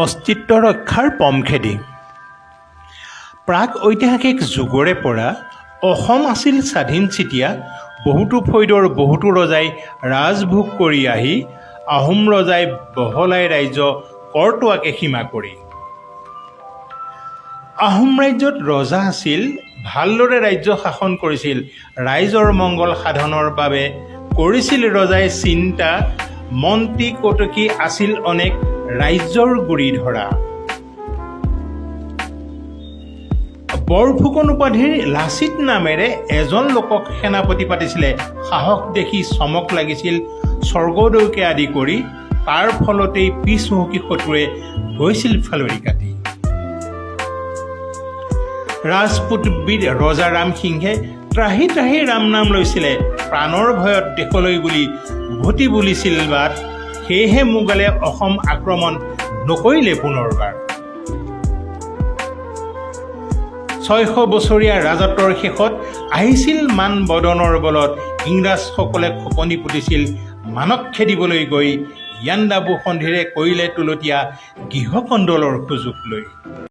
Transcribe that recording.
অস্তিত্ব ৰক্ষাৰ পম খেদি প্ৰাক ঐতিহাসিক যুগৰে পৰা অসম আছিল স্বাধীন চিতিয়া। বহুতো ফৈদৰ বহুতো ৰজাই ৰাজভোগ কৰি আহি আহোম ৰজাই বহলাই ৰাজ্য কৰতোৱাকে সীমা কৰি। আহোম ৰাজ্যত ৰজা আছিল, ভালদৰে ৰাজ্য শাসন কৰিছিল। ৰাইজৰ মংগল সাধনৰ বাবে কৰিছিল ৰজাই চিন্তা, মন্ত্ৰী কটকী আছিল অনেক ৰাজ্যৰ গুৰি ধৰা। বৰফুকন উপাধিৰ লাচিত নামেৰে এজন লোকক সেনাপতি পাতিছিলে। সাহস দেখি চমক লাগিছিল স্বৰ্গদেউকে আদি কৰি, তাৰ ফলতেই পিছ হুহকি শত্ৰুৱে গৈছিল ফালৰি কাটি। ৰাজপুতবিদ ৰজা ৰাম সিংহে ত্ৰাহি ত্ৰাহি ৰাম নাম লৈছিলে। প্ৰাণৰ ভয়ত দেশলৈ বুলি উভতি বুলিছিল বাট, সেয়েহে মোগলে অসম আক্ৰমণ নকৰিলে পুনৰবাৰ। 600 বছৰীয়া ৰাজত্বৰ শেষত আহিছিল মান বদনৰ বলত, ইংৰাজসকলে খপনি পুতিছিল মানক খেদিবলৈ গৈ। ইয়াণ্ডাবু সন্ধিৰে কৰিলে তুলতীয়া গৃহকন্দলৰ সুযোগ লৈ।